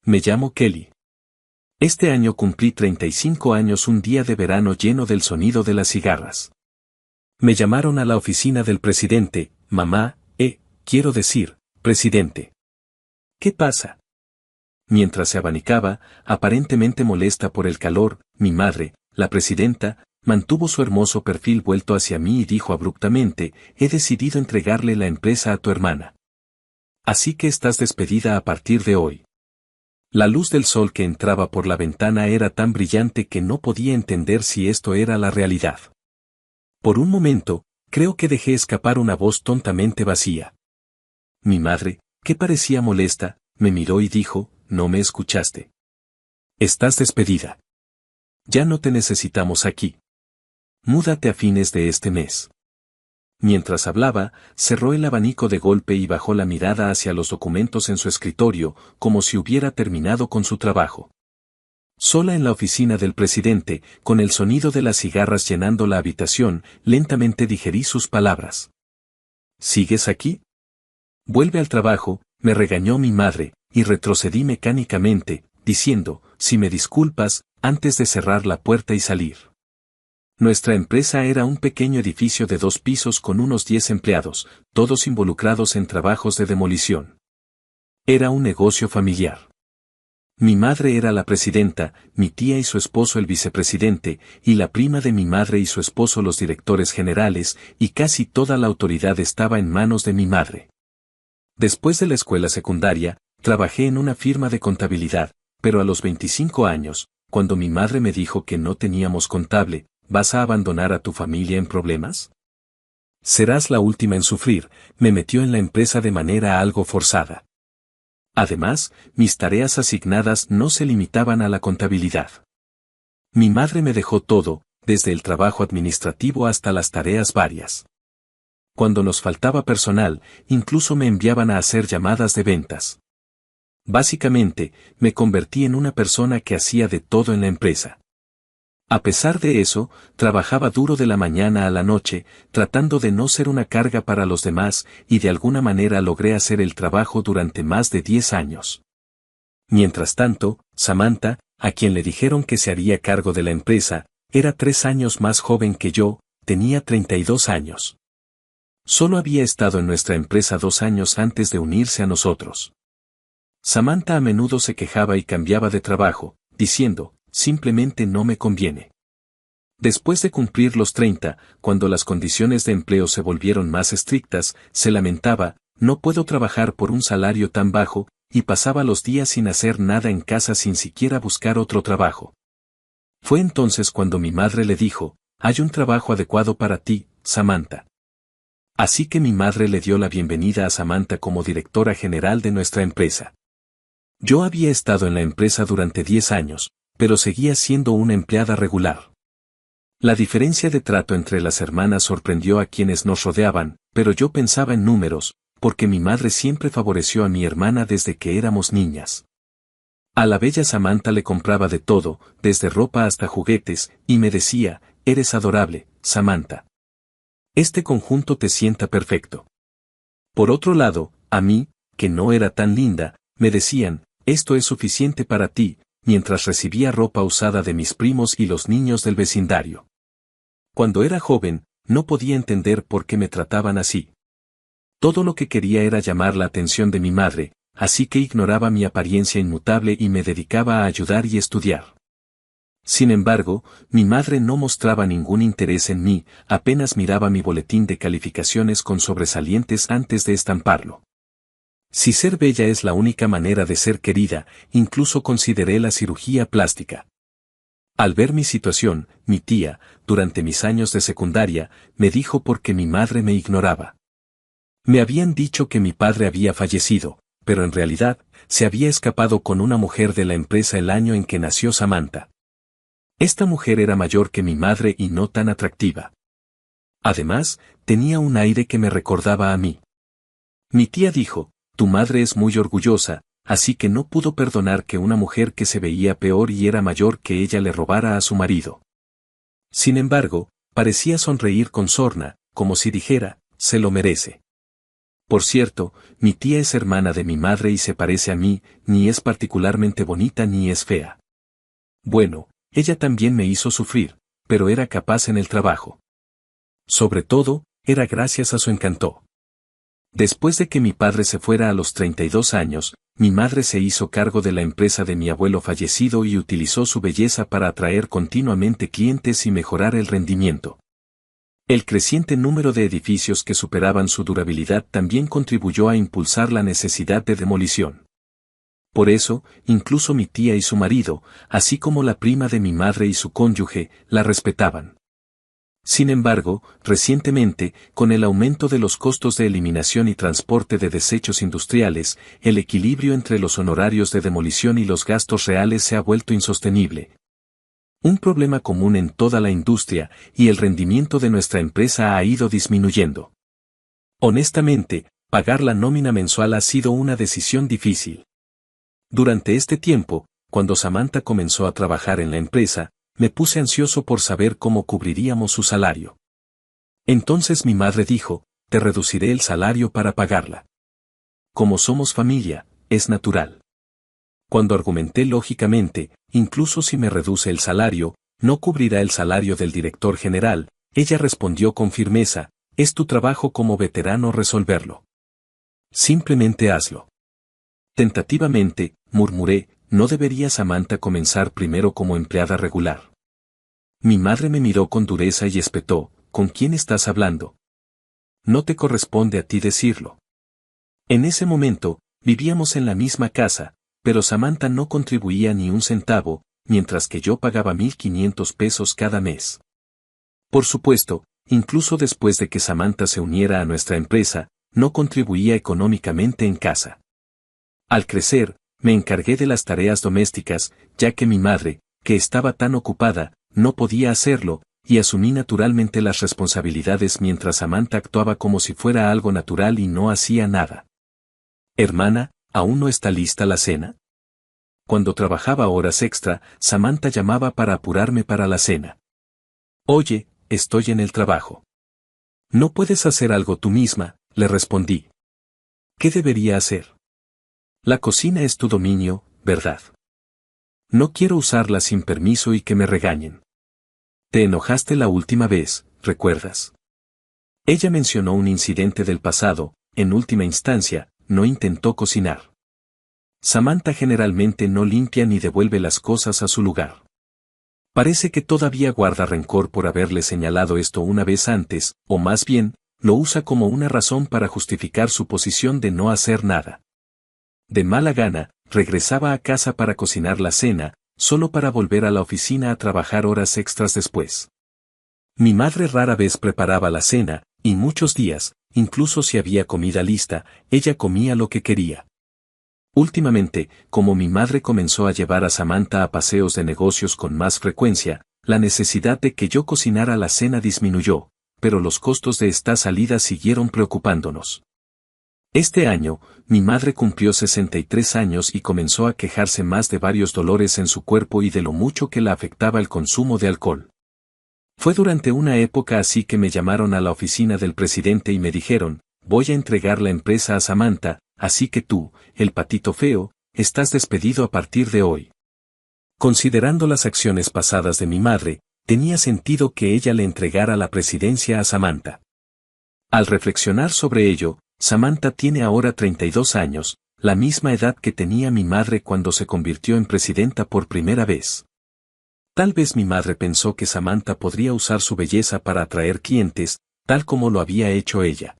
Me llamo Kelly. Este año cumplí 35 años, un día de verano lleno del sonido de las cigarras. Me llamaron a la oficina del presidente, mamá, quiero decir, presidente. ¿Qué pasa? Mientras se abanicaba, aparentemente molesta por el calor, mi madre, la presidenta, mantuvo su hermoso perfil vuelto hacia mí y dijo abruptamente, he decidido entregarle la empresa a tu hermana. Así que estás despedida a partir de hoy. La luz del sol que entraba por la ventana era tan brillante que no podía entender si esto era la realidad. Por un momento, creo que dejé escapar una voz tontamente vacía. Mi madre, que parecía molesta, me miró y dijo, no me escuchaste. Estás despedida. Ya no te necesitamos aquí. Múdate a fines de este mes. Mientras hablaba, cerró el abanico de golpe y bajó la mirada hacia los documentos en su escritorio, como si hubiera terminado con su trabajo. Sola en la oficina del presidente, con el sonido de las cigarras llenando la habitación, lentamente digerí sus palabras. ¿Sigues aquí? Vuelve al trabajo, me regañó mi madre, y retrocedí mecánicamente, diciendo, si me disculpas, antes de cerrar la puerta y salir. Nuestra empresa era un pequeño edificio de 2 pisos con unos 10 empleados, todos involucrados en trabajos de demolición. Era un negocio familiar. Mi madre era la presidenta, mi tía y su esposo el vicepresidente, y la prima de mi madre y su esposo los directores generales, y casi toda la autoridad estaba en manos de mi madre. Después de la escuela secundaria, trabajé en una firma de contabilidad, pero a los 25 años, cuando mi madre me dijo que no teníamos contable, ¿vas a abandonar a tu familia en problemas? Serás la última en sufrir, me metió en la empresa de manera algo forzada. Además, mis tareas asignadas no se limitaban a la contabilidad. Mi madre me dejó todo, desde el trabajo administrativo hasta las tareas varias. Cuando nos faltaba personal, incluso me enviaban a hacer llamadas de ventas. Básicamente, me convertí en una persona que hacía de todo en la empresa. A pesar de eso, trabajaba duro de la mañana a la noche, tratando de no ser una carga para los demás, y de alguna manera logré hacer el trabajo durante más de 10 años. Mientras tanto, Samantha, a quien le dijeron que se haría cargo de la empresa, era 3 años más joven que yo, tenía 32 años. Solo había estado en nuestra empresa 2 años antes de unirse a nosotros. Samantha a menudo se quejaba y cambiaba de trabajo, diciendo, simplemente no me conviene. Después de cumplir los 30, cuando las condiciones de empleo se volvieron más estrictas, se lamentaba, no puedo trabajar por un salario tan bajo, y pasaba los días sin hacer nada en casa sin siquiera buscar otro trabajo. Fue entonces cuando mi madre le dijo, hay un trabajo adecuado para ti, Samantha. Así que mi madre le dio la bienvenida a Samantha como directora general de nuestra empresa. Yo había estado en la empresa durante 10 años, pero seguía siendo una empleada regular. La diferencia de trato entre las hermanas sorprendió a quienes nos rodeaban, pero yo pensaba en números, porque mi madre siempre favoreció a mi hermana desde que éramos niñas. A la bella Samantha le compraba de todo, desde ropa hasta juguetes, y me decía, eres adorable, Samantha. Este conjunto te sienta perfecto. Por otro lado, a mí, que no era tan linda, me decían, esto es suficiente para ti, mientras recibía ropa usada de mis primos y los niños del vecindario. Cuando era joven, no podía entender por qué me trataban así. Todo lo que quería era llamar la atención de mi madre, así que ignoraba mi apariencia inmutable y me dedicaba a ayudar y estudiar. Sin embargo, mi madre no mostraba ningún interés en mí, apenas miraba mi boletín de calificaciones con sobresalientes antes de estamparlo. Si ser bella es la única manera de ser querida, incluso consideré la cirugía plástica. Al ver mi situación, mi tía, durante mis años de secundaria, me dijo por qué mi madre me ignoraba. Me habían dicho que mi padre había fallecido, pero en realidad, se había escapado con una mujer de la empresa el año en que nació Samantha. Esta mujer era mayor que mi madre y no tan atractiva. Además, tenía un aire que me recordaba a mí. Mi tía dijo, tu madre es muy orgullosa, así que no pudo perdonar que una mujer que se veía peor y era mayor que ella le robara a su marido. Sin embargo, parecía sonreír con sorna, como si dijera, se lo merece. Por cierto, mi tía es hermana de mi madre y se parece a mí, ni es particularmente bonita ni es fea. Bueno, ella también me hizo sufrir, pero era capaz en el trabajo. Sobre todo, era gracias a su encanto. Después de que mi padre se fuera a los 32 años, mi madre se hizo cargo de la empresa de mi abuelo fallecido y utilizó su belleza para atraer continuamente clientes y mejorar el rendimiento. El creciente número de edificios que superaban su durabilidad también contribuyó a impulsar la necesidad de demolición. Por eso, incluso mi tía y su marido, así como la prima de mi madre y su cónyuge, la respetaban. Sin embargo, recientemente, con el aumento de los costos de eliminación y transporte de desechos industriales, el equilibrio entre los honorarios de demolición y los gastos reales se ha vuelto insostenible. Un problema común en toda la industria, y el rendimiento de nuestra empresa ha ido disminuyendo. Honestamente, pagar la nómina mensual ha sido una decisión difícil. Durante este tiempo, cuando Samantha comenzó a trabajar en la empresa, me puse ansioso por saber cómo cubriríamos su salario. Entonces mi madre dijo, te reduciré el salario para pagarla. Como somos familia, es natural. Cuando argumenté lógicamente, incluso si me reduce el salario, no cubrirá el salario del director general, ella respondió con firmeza, es tu trabajo como veterano resolverlo. Simplemente hazlo. Tentativamente, murmuré, ¿no debería Samantha comenzar primero como empleada regular? Mi madre me miró con dureza y espetó, ¿con quién estás hablando? No te corresponde a ti decirlo. En ese momento, vivíamos en la misma casa, pero Samantha no contribuía ni un centavo, mientras que yo pagaba 1,500 pesos cada mes. Por supuesto, incluso después de que Samantha se uniera a nuestra empresa, no contribuía económicamente en casa. Al crecer, me encargué de las tareas domésticas, ya que mi madre, que estaba tan ocupada, no podía hacerlo, y asumí naturalmente las responsabilidades mientras Samantha actuaba como si fuera algo natural y no hacía nada. Hermana, ¿aún no está lista la cena? Cuando trabajaba horas extra, Samantha llamaba para apurarme para la cena. Oye, estoy en el trabajo. ¿No puedes hacer algo tú misma?, le respondí. ¿Qué debería hacer? La cocina es tu dominio, ¿verdad? No quiero usarla sin permiso y que me regañen. Te enojaste la última vez, ¿recuerdas? Ella mencionó un incidente del pasado, en última instancia, no intentó cocinar. Samantha generalmente no limpia ni devuelve las cosas a su lugar. Parece que todavía guarda rencor por haberle señalado esto una vez antes, o más bien, lo usa como una razón para justificar su posición de no hacer nada. De mala gana, regresaba a casa para cocinar la cena, solo para volver a la oficina a trabajar horas extras después. Mi madre rara vez preparaba la cena, y muchos días, incluso si había comida lista, ella comía lo que quería. Últimamente, como mi madre comenzó a llevar a Samantha a paseos de negocios con más frecuencia, la necesidad de que yo cocinara la cena disminuyó, pero los costos de esta salida siguieron preocupándonos. Este año, mi madre cumplió 63 años y comenzó a quejarse más de varios dolores en su cuerpo y de lo mucho que la afectaba el consumo de alcohol. Fue durante una época así que me llamaron a la oficina del presidente y me dijeron, voy a entregar la empresa a Samantha, así que tú, el patito feo, estás despedido a partir de hoy. Considerando las acciones pasadas de mi madre, tenía sentido que ella le entregara la presidencia a Samantha. Al reflexionar sobre ello, Samantha tiene ahora 32 años, la misma edad que tenía mi madre cuando se convirtió en presidenta por primera vez. Tal vez mi madre pensó que Samantha podría usar su belleza para atraer clientes, tal como lo había hecho ella.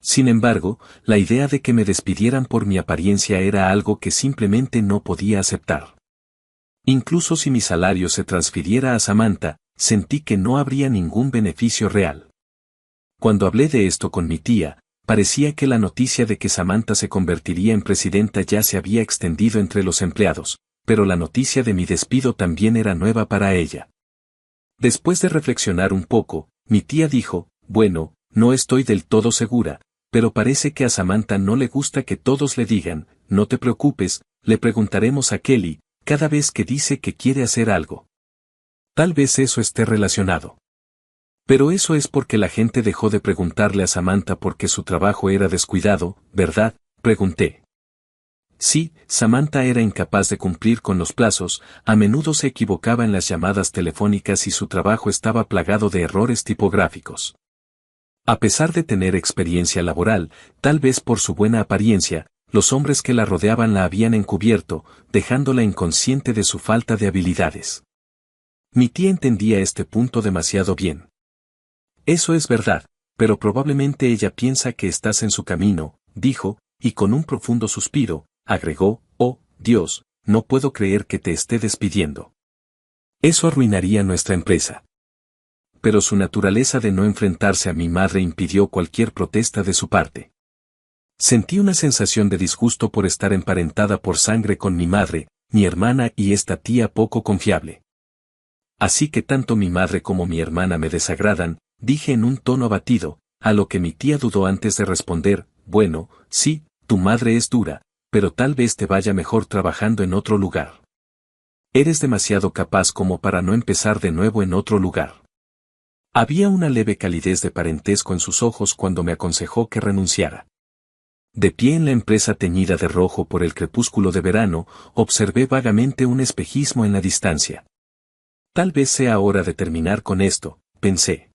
Sin embargo, la idea de que me despidieran por mi apariencia era algo que simplemente no podía aceptar. Incluso si mi salario se transfiriera a Samantha, sentí que no habría ningún beneficio real. Cuando hablé de esto con mi tía, parecía que la noticia de que Samantha se convertiría en presidenta ya se había extendido entre los empleados, pero la noticia de mi despido también era nueva para ella. Después de reflexionar un poco, mi tía dijo, bueno, no estoy del todo segura, pero parece que a Samantha no le gusta que todos le digan, no te preocupes, le preguntaremos a Kelly, cada vez que dice que quiere hacer algo. Tal vez eso esté relacionado. Pero eso es porque la gente dejó de preguntarle a Samantha porque su trabajo era descuidado, ¿verdad?, pregunté. Sí, Samantha era incapaz de cumplir con los plazos, a menudo se equivocaba en las llamadas telefónicas y su trabajo estaba plagado de errores tipográficos. A pesar de tener experiencia laboral, tal vez por su buena apariencia, los hombres que la rodeaban la habían encubierto, dejándola inconsciente de su falta de habilidades. Mi tía entendía este punto demasiado bien. Eso es verdad, pero probablemente ella piensa que estás en su camino, dijo, y con un profundo suspiro, agregó, oh, Dios, no puedo creer que te esté despidiendo. Eso arruinaría nuestra empresa. Pero su naturaleza de no enfrentarse a mi madre impidió cualquier protesta de su parte. Sentí una sensación de disgusto por estar emparentada por sangre con mi madre, mi hermana y esta tía poco confiable. Así que tanto mi madre como mi hermana me desagradan, dije en un tono abatido, a lo que mi tía dudó antes de responder, bueno, sí, tu madre es dura, pero tal vez te vaya mejor trabajando en otro lugar. Eres demasiado capaz como para no empezar de nuevo en otro lugar. Había una leve calidez de parentesco en sus ojos cuando me aconsejó que renunciara. De pie en la empresa teñida de rojo por el crepúsculo de verano, observé vagamente un espejismo en la distancia. Tal vez sea hora de terminar con esto, pensé.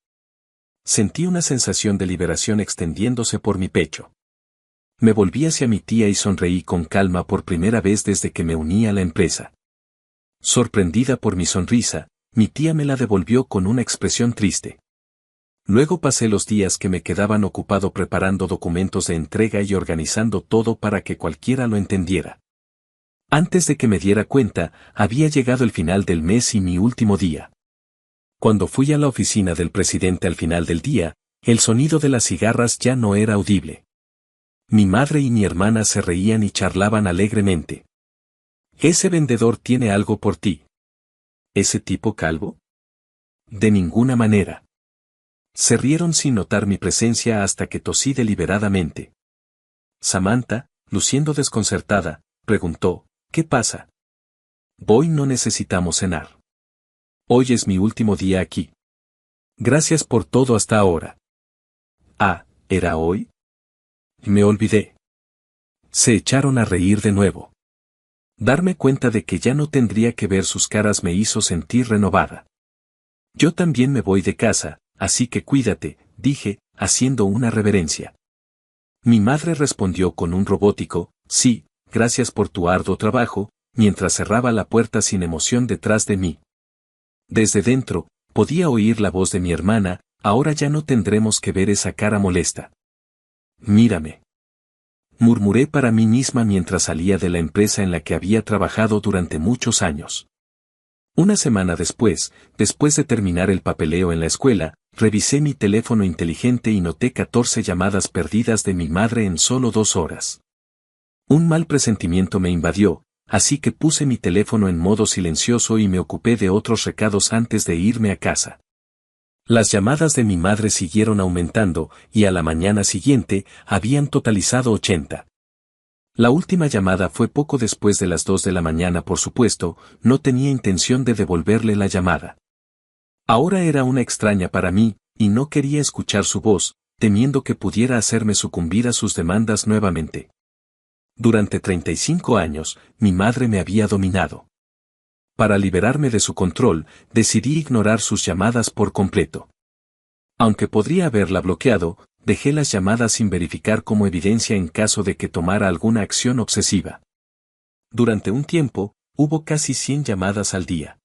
Sentí una sensación de liberación extendiéndose por mi pecho. Me volví hacia mi tía y sonreí con calma por primera vez desde que me uní a la empresa. Sorprendida por mi sonrisa, mi tía me la devolvió con una expresión triste. Luego pasé los días que me quedaban ocupado preparando documentos de entrega y organizando todo para que cualquiera lo entendiera. Antes de que me diera cuenta, había llegado el final del mes y mi último día. Cuando fui a la oficina del presidente al final del día, el sonido de las cigarras ya no era audible. Mi madre y mi hermana se reían y charlaban alegremente. «Ese vendedor tiene algo por ti». ¿Ese tipo calvo? De ninguna manera. Se rieron sin notar mi presencia hasta que tosí deliberadamente. Samantha, luciendo desconcertada, preguntó, «¿Qué pasa?» «Hoy no necesitamos cenar. Hoy es mi último día aquí. Gracias por todo hasta ahora». «Ah, ¿era hoy?» Me olvidé. Se echaron a reír de nuevo. Darme cuenta de que ya no tendría que ver sus caras me hizo sentir renovada. Yo también me voy de casa, así que cuídate, dije, haciendo una reverencia. Mi madre respondió con un robótico, sí, gracias por tu arduo trabajo, mientras cerraba la puerta sin emoción detrás de mí. Desde dentro, podía oír la voz de mi hermana, ahora ya no tendremos que ver esa cara molesta. Mírame. Murmuré para mí misma mientras salía de la empresa en la que había trabajado durante muchos años. Una semana después de terminar el papeleo en la escuela, revisé mi teléfono inteligente y noté 14 llamadas perdidas de mi madre en solo 2 horas. Un mal presentimiento me invadió, así que puse mi teléfono en modo silencioso y me ocupé de otros recados antes de irme a casa. Las llamadas de mi madre siguieron aumentando, y a la mañana siguiente, habían totalizado 80. La última llamada fue poco después de las 2 de la mañana, por supuesto, no tenía intención de devolverle la llamada. Ahora era una extraña para mí, y no quería escuchar su voz, temiendo que pudiera hacerme sucumbir a sus demandas nuevamente. Durante 35 años, mi madre me había dominado. Para liberarme de su control, decidí ignorar sus llamadas por completo. Aunque podría haberla bloqueado, dejé las llamadas sin verificar como evidencia en caso de que tomara alguna acción obsesiva. Durante un tiempo, hubo casi 100 llamadas al día.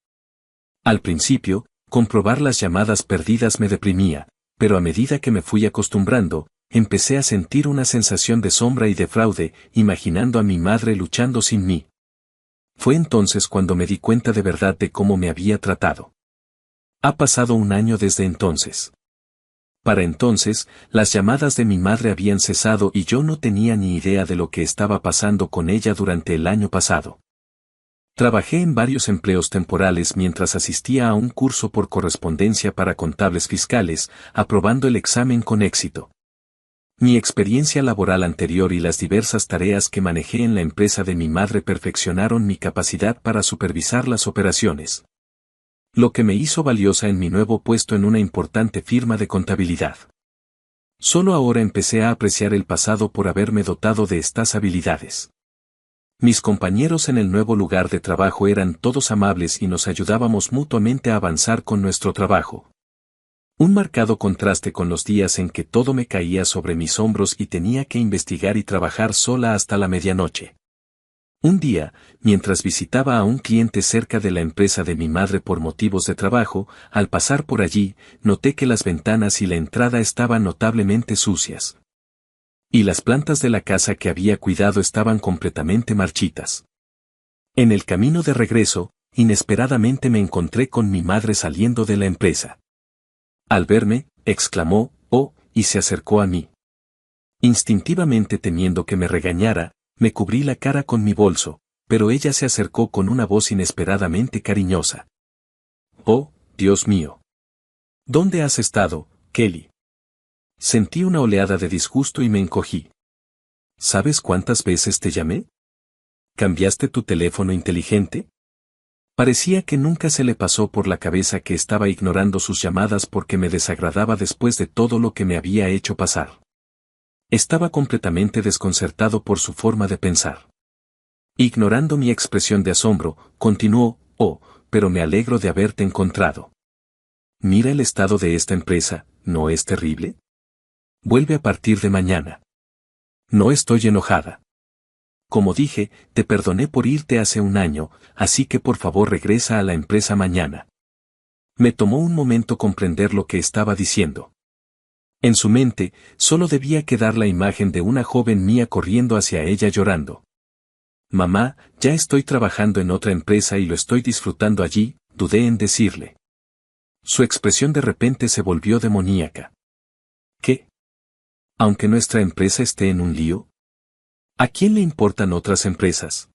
Al principio, comprobar las llamadas perdidas me deprimía, pero a medida que me fui acostumbrando, empecé a sentir una sensación de sombra y de fraude, imaginando a mi madre luchando sin mí. Fue entonces cuando me di cuenta de verdad de cómo me había tratado. Ha pasado un año desde entonces. Para entonces, las llamadas de mi madre habían cesado y yo no tenía ni idea de lo que estaba pasando con ella durante el año pasado. Trabajé en varios empleos temporales mientras asistía a un curso por correspondencia para contables fiscales, aprobando el examen con éxito. Mi experiencia laboral anterior y las diversas tareas que manejé en la empresa de mi madre perfeccionaron mi capacidad para supervisar las operaciones. Lo que me hizo valiosa en mi nuevo puesto en una importante firma de contabilidad. Solo ahora empecé a apreciar el pasado por haberme dotado de estas habilidades. Mis compañeros en el nuevo lugar de trabajo eran todos amables y nos ayudábamos mutuamente a avanzar con nuestro trabajo. Un marcado contraste con los días en que todo me caía sobre mis hombros y tenía que investigar y trabajar sola hasta la medianoche. Un día, mientras visitaba a un cliente cerca de la empresa de mi madre por motivos de trabajo, al pasar por allí, noté que las ventanas y la entrada estaban notablemente sucias. Y las plantas de la casa que había cuidado estaban completamente marchitas. En el camino de regreso, inesperadamente me encontré con mi madre saliendo de la empresa. Al verme, exclamó, «Oh», y se acercó a mí. Instintivamente temiendo que me regañara, me cubrí la cara con mi bolso, pero ella se acercó con una voz inesperadamente cariñosa. «Oh, Dios mío. ¿Dónde has estado, Kelly?» Sentí una oleada de disgusto y me encogí. ¿Sabes cuántas veces te llamé? ¿Cambiaste tu teléfono inteligente? Parecía que nunca se le pasó por la cabeza que estaba ignorando sus llamadas porque me desagradaba después de todo lo que me había hecho pasar. Estaba completamente desconcertado por su forma de pensar. Ignorando mi expresión de asombro, continuó, «Oh, pero me alegro de haberte encontrado. Mira el estado de esta empresa, ¿no es terrible? Vuelve a partir de mañana. No estoy enojada. Como dije, te perdoné por irte hace un año, así que por favor regresa a la empresa mañana». Me tomó un momento comprender lo que estaba diciendo. En su mente, solo debía quedar la imagen de una joven mía corriendo hacia ella llorando. «Mamá, ya estoy trabajando en otra empresa y lo estoy disfrutando allí», dudé en decirle. Su expresión de repente se volvió demoníaca. «¿Qué? ¿Aunque nuestra empresa esté en un lío? ¿A quién le importan otras empresas?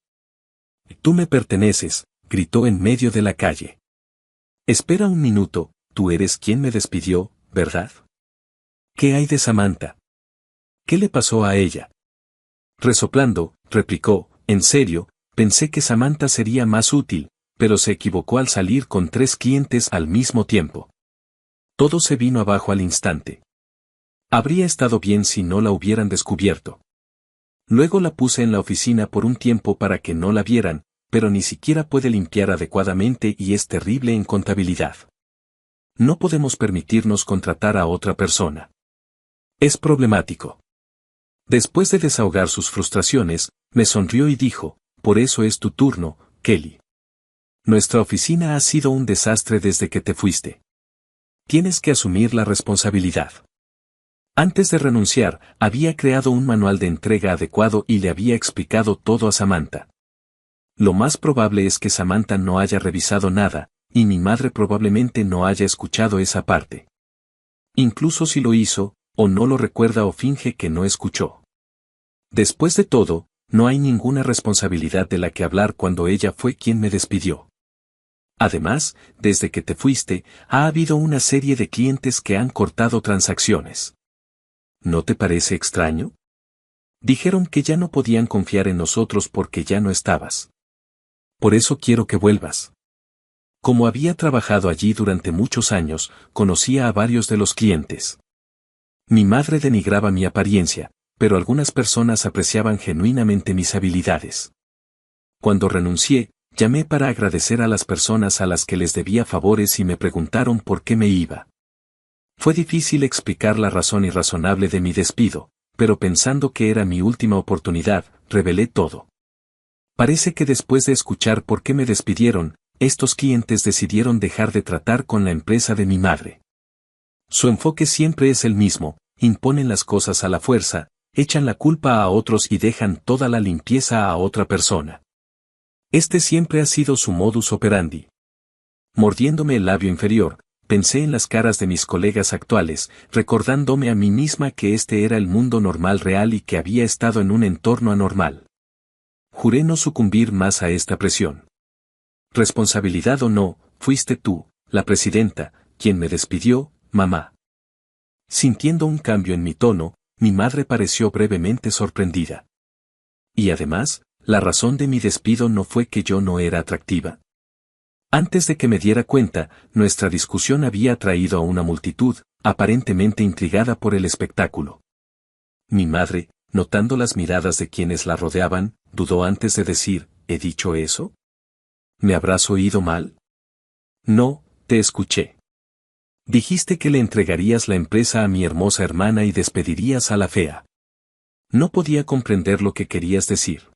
Tú me perteneces», gritó en medio de la calle. «Espera un minuto, tú eres quien me despidió, ¿verdad? ¿Qué hay de Samantha? ¿Qué le pasó a ella?» Resoplando, replicó, «En serio, pensé que Samantha sería más útil, pero se equivocó al salir con 3 clientes al mismo tiempo. Todo se vino abajo al instante. Habría estado bien si no la hubieran descubierto. Luego la puse en la oficina por un tiempo para que no la vieran, pero ni siquiera puede limpiar adecuadamente y es terrible en contabilidad. No podemos permitirnos contratar a otra persona. Es problemático». Después de desahogar sus frustraciones, me sonrió y dijo, «Por eso es tu turno, Kelly. Nuestra oficina ha sido un desastre desde que te fuiste. Tienes que asumir la responsabilidad». Antes de renunciar, había creado un manual de entrega adecuado y le había explicado todo a Samantha. Lo más probable es que Samantha no haya revisado nada, y mi madre probablemente no haya escuchado esa parte. Incluso si lo hizo, o no lo recuerda o finge que no escuchó. Después de todo, no hay ninguna responsabilidad de la que hablar cuando ella fue quien me despidió. Además, desde que te fuiste, ha habido una serie de clientes que han cortado transacciones. ¿No te parece extraño? Dijeron que ya no podían confiar en nosotros porque ya no estabas. Por eso quiero que vuelvas. Como había trabajado allí durante muchos años, conocía a varios de los clientes. Mi madre denigraba mi apariencia, pero algunas personas apreciaban genuinamente mis habilidades. Cuando renuncié, llamé para agradecer a las personas a las que les debía favores y me preguntaron por qué me iba. Fue difícil explicar la razón irrazonable de mi despido, pero pensando que era mi última oportunidad, revelé todo. Parece que después de escuchar por qué me despidieron, estos clientes decidieron dejar de tratar con la empresa de mi madre. Su enfoque siempre es el mismo, imponen las cosas a la fuerza, echan la culpa a otros y dejan toda la limpieza a otra persona. Este siempre ha sido su modus operandi. Mordiéndome el labio inferior, pensé en las caras de mis colegas actuales, recordándome a mí misma que este era el mundo normal real y que había estado en un entorno anormal. Juré no sucumbir más a esta presión. Responsabilidad o no, fuiste tú, la presidenta, quien me despidió, mamá. Sintiendo un cambio en mi tono, mi madre pareció brevemente sorprendida. Y además, la razón de mi despido no fue que yo no era atractiva. Antes de que me diera cuenta, nuestra discusión había atraído a una multitud, aparentemente intrigada por el espectáculo. Mi madre, notando las miradas de quienes la rodeaban, dudó antes de decir, ¿he dicho eso? ¿Me habrás oído mal? No, te escuché. Dijiste que le entregarías la empresa a mi hermosa hermana y despedirías a la fea. No podía comprender lo que querías decir.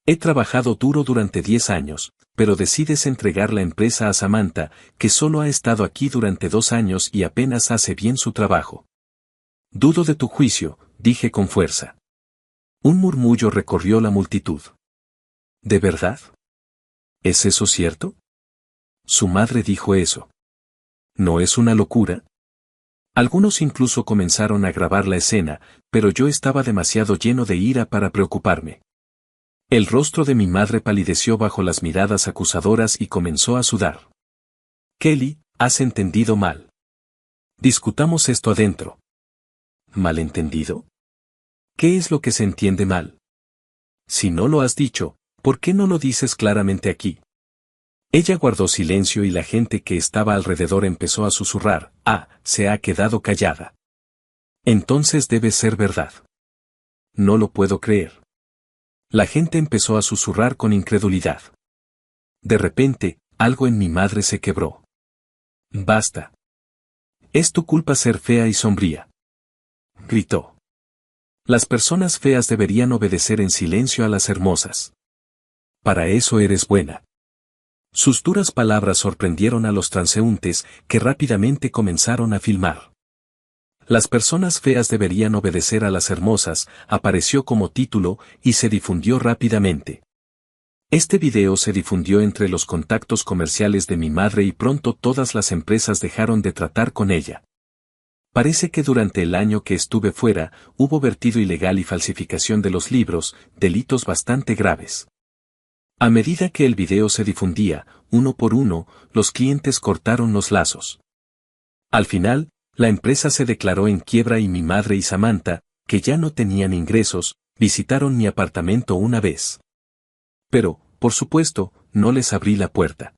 He trabajado duro durante 10 años, pero decides entregar la empresa a Samantha, que solo ha estado aquí durante 2 años y apenas hace bien su trabajo. Dudo de tu juicio, dije con fuerza. Un murmullo recorrió la multitud. ¿De verdad? ¿Es eso cierto? Su madre dijo eso. ¿No es una locura? Algunos incluso comenzaron a grabar la escena, pero yo estaba demasiado lleno de ira para preocuparme. El rostro de mi madre palideció bajo las miradas acusadoras y comenzó a sudar. Kelly, has entendido mal. Discutamos esto adentro. ¿Malentendido? ¿Qué es lo que se entiende mal? Si no lo has dicho, ¿por qué no lo dices claramente aquí? Ella guardó silencio y la gente que estaba alrededor empezó a susurrar, se ha quedado callada. Entonces debe ser verdad. No lo puedo creer. La gente empezó a susurrar con incredulidad. De repente, algo en mi madre se quebró. Basta. Es tu culpa ser fea y sombría. Gritó. Las personas feas deberían obedecer en silencio a las hermosas. Para eso eres buena. Sus duras palabras sorprendieron a los transeúntes, que rápidamente comenzaron a filmar. Las personas feas deberían obedecer a las hermosas, apareció como título y se difundió rápidamente. Este video se difundió entre los contactos comerciales de mi madre y pronto todas las empresas dejaron de tratar con ella. Parece que durante el año que estuve fuera, hubo vertido ilegal y falsificación de los libros, delitos bastante graves. A medida que el video se difundía, uno por uno, los clientes cortaron los lazos. Al final, la empresa se declaró en quiebra y mi madre y Samantha, que ya no tenían ingresos, visitaron mi apartamento una vez. Pero, por supuesto, no les abrí la puerta.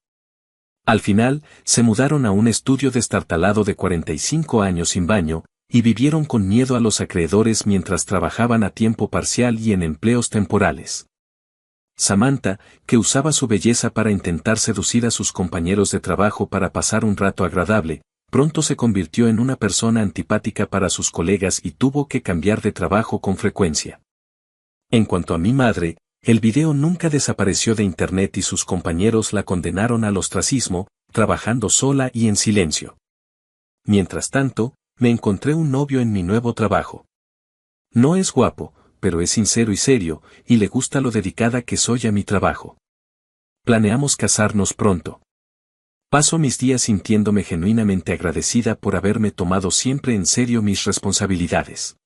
Al final, se mudaron a un estudio destartalado de 45 años sin baño, y vivieron con miedo a los acreedores mientras trabajaban a tiempo parcial y en empleos temporales. Samantha, que usaba su belleza para intentar seducir a sus compañeros de trabajo para pasar un rato agradable, pronto se convirtió en una persona antipática para sus colegas y tuvo que cambiar de trabajo con frecuencia. En cuanto a mi madre, el video nunca desapareció de internet y sus compañeros la condenaron al ostracismo, trabajando sola y en silencio. Mientras tanto, me encontré un novio en mi nuevo trabajo. No es guapo, pero es sincero y serio, y le gusta lo dedicada que soy a mi trabajo. Planeamos casarnos pronto. Paso mis días sintiéndome genuinamente agradecida por haberme tomado siempre en serio mis responsabilidades.